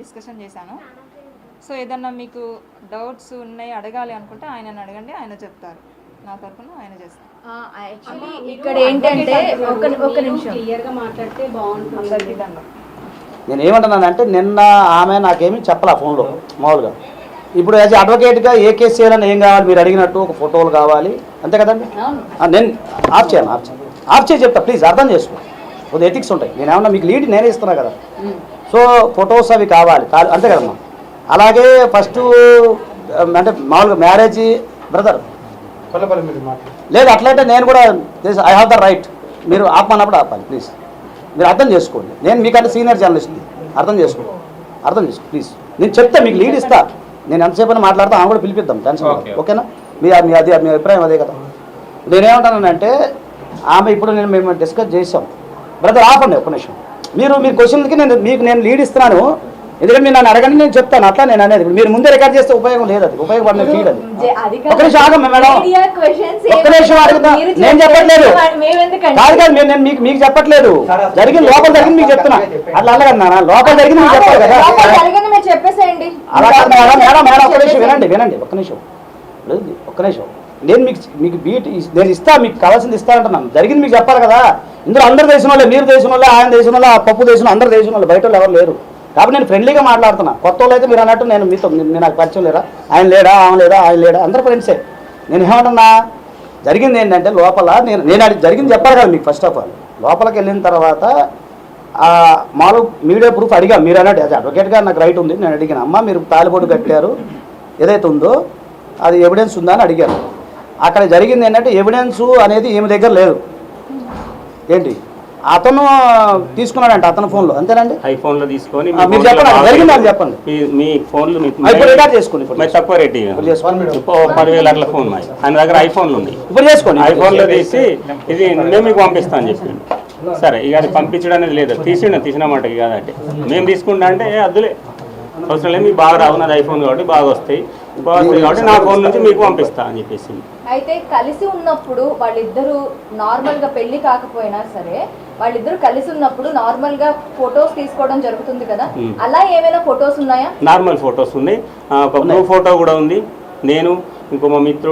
Discussion చేశాను. So ఏదన్నా మీకు డౌట్స్ ఉన్నాయి అడగాలి అనుకుంటే ఆయనని అడగండి, ఆయన చెప్తారు. నా తరఫున ఆయన చేస్తారు. యాక్చువల్లీ ఇక్కడ ఏంటంటే ఒక నిమిషం క్లియర్గా మాట్లాడితే బాగుంటుంది. నేను ఏమంటున్నానంటే నిన్న ఆమె నాకేమీ చెప్పలే ఫోన్లో మామూలుగా. ఇప్పుడు యాజ్ అడ్వకేట్గా ఏ కేసు చేయాలని ఏం కావాలి మీరు అడిగినట్టు ఒక ఫోటోలు కావాలి అంతే కదండి. నేను ఆఫ్ చేయి చెప్తా, ప్లీజ్ అర్థం చేసుకో. కొద్ది ఎథిక్స్ ఉంటాయి. నేను ఏమన్నా మీకు లీడ్ నేనే ఇస్తున్నా కదా. సో ఫొటోస్ అవి కావాలి అంతే కదమ్మా. అలాగే ఫస్ట్ అంటే మామూలుగా మ్యారేజ్ బ్రదర్ లేదు అట్లయితే నేను కూడా ఐ హ్యావ్ ద రైట్. మీరు ఆపమన్నప్పుడు ఆపాలి ప్లీజ్. మీరు అర్థం చేసుకోండి. నేను మీకంటే సీనియర్ జర్నలిస్ట్ని, అర్థం చేసుకో ప్లీజ్. నేను చెప్తా, మీకు లీడ్ ఇస్తా. నేను ఎంతసేపు మాట్లాడతా ఆమె కూడా పిలిపిద్దాం, టెన్షన్ ఓకేనా. మీ అభిప్రాయం అదే కదా. నేనేమంటానంటే ఆమె ఇప్పుడు మేము డిస్కస్ చేసాం. బ్రదర్ ఆపండి ఒక్క నిమిషం. మీరు క్వశ్చన్కి నేను లీడ్ ఇస్తున్నాను. ఎందుకంటే మీరు నన్ను అడగండి, నేను చెప్తాను. అట్లా నేను అనేది మీరు ముందే రికార్డ్ చేస్తే ఉపయోగం లేదు, అది ఉపయోగపడిన ఫీడ్ అది. ఒక నిమిషం ఆగం మేడం, ఒక్క నిమిషం అడుగుతా. నేను చెప్పట్లేదు కాదు నేను మీకు చెప్పట్లేదు. జరిగింది లోపల జరిగింది మీకు చెప్తున్నా. అట్లా అల్లగన్నా లోపల జరిగింది మీకు చెప్పాలి కదా. అలా కాదు మేడం మేడం ఒక్క నిమిషం వినండి ఒక్క నిమిషం. నేను మీకు బీట్ నేను ఇస్తా, మీకు కావాల్సింది ఇస్తా అంటున్నాను. జరిగింది మీకు చెప్పాలి కదా. ఇందులో అందరు దేశం వాళ్ళే, మీరు దేశం వాళ్ళే, ఆయన దేశం వాళ్ళే, ఆ పప్పు దేశం అందరు దేశం వాళ్ళు, బయట వాళ్ళు ఎవరు లేరు. కాబట్టి నేను ఫ్రెండ్లీగా మాట్లాడుతున్నా. కొత్త వాళ్ళు అయితే మీరు అన్నట్టు నేను మీతో నాకు పరిచయం లేరా, ఆయన లేడా ఆమె లేడా ఆయన లేడా అందరు ఫ్రెండ్సే. నేను ఏమంటున్నా జరిగింది ఏంటంటే లోపల నేను అది జరిగింది చెప్పాలి కదా మీకు. ఫస్ట్ ఆఫ్ ఆల్ లోపలికి వెళ్ళిన తర్వాత మామూలు మీడియా ప్రూఫ్ అడిగా. మీరు అన్నట్టు అది అడ్వకేట్గా నాకు రైట్ ఉంది. నేను అడిగాను, అమ్మ మీరు తాలిబొట్టు కట్టారు ఏదైతే ఉందో అది ఎవిడెన్స్ ఉందా అని అడిగాను. అక్కడ జరిగింది ఏంటంటే ఎవిడెన్స్ అనేది ఏమి దగ్గర లేదు. ఏంటి అతను తీసుకున్నాడంట అతని ఫోన్లో, అంతేనండి. ఐఫోన్లో తీసుకొని మీరు చెప్పండి జరిగింది అది చెప్పండి. మీ ఫోన్లు రికార్డ్ చేసుకోండి. తక్కువ రేట్ 10,000 అట్లా ఫోన్ ఆయన దగ్గర ఐఫోన్లు ఉంది. ఇప్పుడు చేసుకోండి. ఐఫోన్లో తీసి ఇది మేము మీకు పంపిస్తాను అని చెప్పిండు. సరే ఇక అది పంపించడం అనేది లేదు, తీసినమాట కాదంటే మేము తీసుకుంటా అంటే అద్దులే అవసరం లేదు, మీకు బాగా రావు, నాది ఐఫోన్ కాబట్టి బాగా వస్తాయి కాబట్టి నా ఫోన్ నుంచి మీకు పంపిస్తా అని చెప్పేసి. అయితే కలిసి ఉన్నప్పుడు వాళ్ళిద్దరూ నార్మల్ గా పెళ్లి కాకపోయినా సరే వాళ్ళిద్దరు కలిసి ఉన్నప్పుడు నార్మల్ గా ఫొటోస్ తీసుకోవడం జరుగుతుంది కదా, అలా ఏమైనా ఫొటోస్ ఉన్నాయా? నార్మల్ ఫొటోస్ ఉన్నాయి. ఒక గ్రూప్ ఫోటో కూడా ఉంది. నేను ఇంకో మా మిత్రుడు